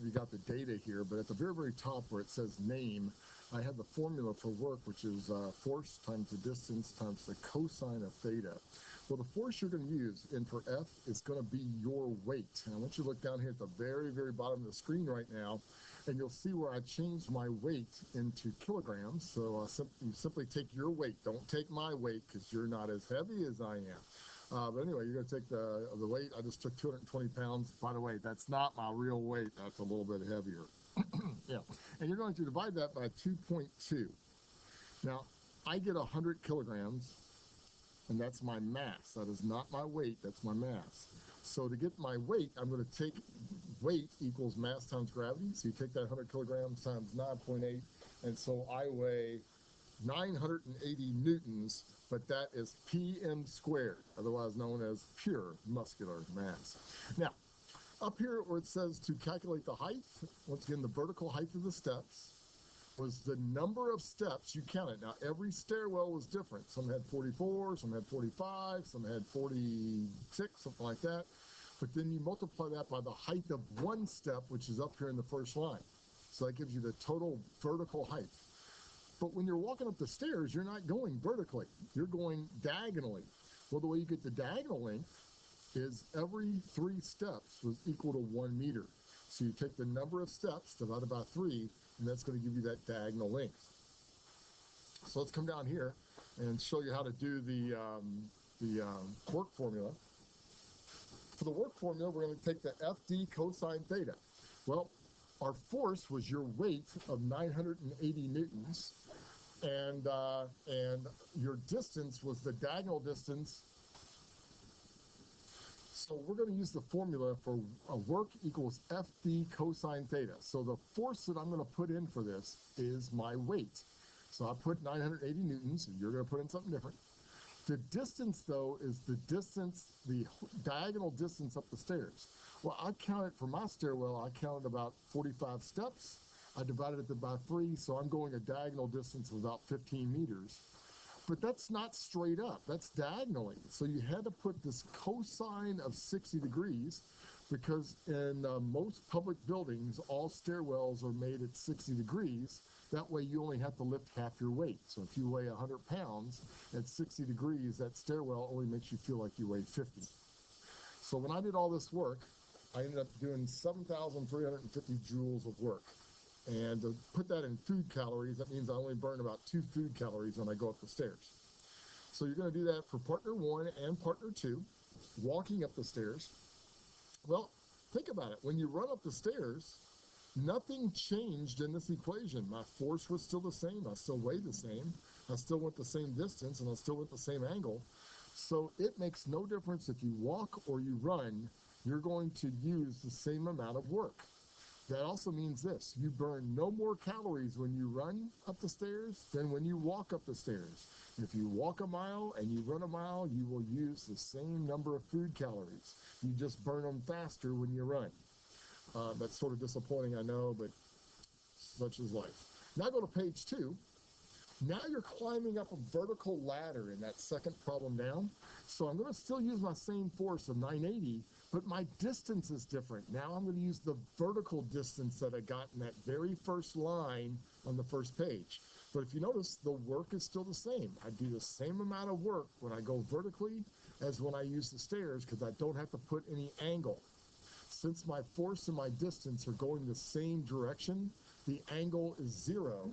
of you got the data here, but at the very, very top where it says name, I have the formula for work, which is force times the distance times the cosine of theta. Well, the force you're going to use, and for F, is going to be your weight. And I want you to look down here at the very, very bottom of the screen right now, and you'll see where I changed my weight into kilograms. So you simply take your weight. Don't take my weight because you're not as heavy as I am. But anyway, you're going to take the weight. I just took 220 pounds. By the way, that's not my real weight. That's a little bit heavier. Yeah. And you're going to divide that by 2.2. Now, I get 100 kilograms, and that's my mass. That is not my weight. That's my mass. So to get my weight, I'm going to take weight equals mass times gravity. So you take that 100 kilograms times 9.8, and so I weigh 980 newtons, but that is PM squared, otherwise known as pure muscular mass. Now, up here where it says to calculate the height, once again, the vertical height of the steps was the number of steps you counted. Now, every stairwell was different. Some had 44, some had 45, some had 46, something like that. But then you multiply that by the height of one step, which is up here in the first line. So that gives you the total vertical height. But when you're walking up the stairs, you're not going vertically. You're going diagonally. Well, the way you get the diagonal length is every 3 steps was equal to 1 meter. So you take the number of steps divided by 3, and that's going to give you that diagonal length. So let's come down here and show you how to do the work formula. For the work formula, we're going to take the FD cosine theta. Well, our force was your weight of 980 newtons, and your distance was the diagonal distance. So we're going to use the formula for work equals FD cosine theta. So the force that I'm going to put in for this is my weight. So I put 980 newtons, and you're going to put in something different. The distance, though, is the distance, the diagonal distance up the stairs. Well, I counted for my stairwell, I counted about 45 steps. I divided it by 3, so I'm going a diagonal distance of about 15 meters. But that's not straight up, that's diagonally. So you had to put this cosine of 60 degrees because in most public buildings, all stairwells are made at 60 degrees. That way you only have to lift half your weight. So if you weigh 100 pounds at 60 degrees, that stairwell only makes you feel like you weigh 50. So when I did all this work, I ended up doing 7,350 joules of work. And to put that in food calories, that means I only burn about 2 food calories when I go up the stairs. So you're going to do that for partner 1 and partner 2, walking up the stairs. Well, think about it. When you run up the stairs, nothing changed in this equation. My force was still the same. I still weighed the same. I still went the same distance, and I still went the same angle. So it makes no difference if you walk or you run, you're going to use the same amount of work. That also means this: you burn no more calories when you run up the stairs than when you walk up the stairs. If you walk a mile and you run a mile, you will use the same number of food calories. You just burn them faster when you run. That's sort of disappointing, I know, but such is life. Now go to page 2. Now you're climbing up a vertical ladder in that second problem down. So I'm going to still use my same force of 980, but my distance is different. Now I'm going to use the vertical distance that I got in that very first line on the first page. But if you notice, the work is still the same. I do the same amount of work when I go vertically as when I use the stairs because I don't have to put any angle. Since my force and my distance are going the same direction, the angle is 0.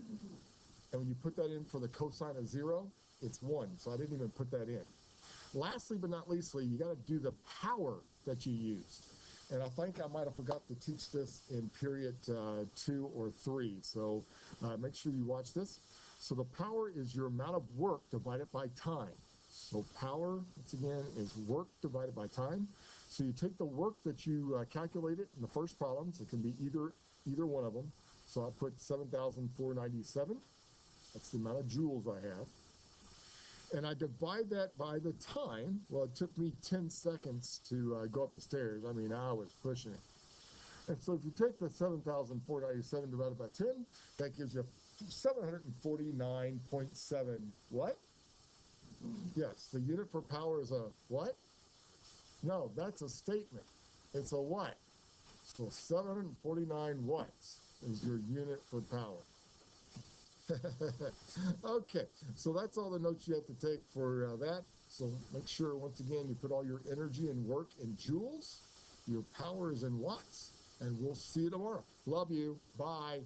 And when you put that in for the cosine of 0, it's 1. So I didn't even put that in. Lastly, but not leastly, you got to do the power that you used. And I think I might have forgot to teach this in period 2 or 3. So make sure you watch this. So the power is your amount of work divided by time. So power, once again, is work divided by time. So you take the work that you calculated in the first problems. It can be either one of them. So I put 7,497. That's the amount of joules I have. And I divide that by the time. Well, it took me 10 seconds to go up the stairs. I mean, I was pushing it. And so if you take the 7,497 divided by 10, that gives you 749.7 what? Yes, the unit for power is a what? No, that's a statement. It's a what? So 749 watts is your unit for power. Okay, so that's all the notes you have to take for that. So make sure, once again, you put all your energy and work in joules. Your power is in watts. And we'll see you tomorrow. Love you. Bye.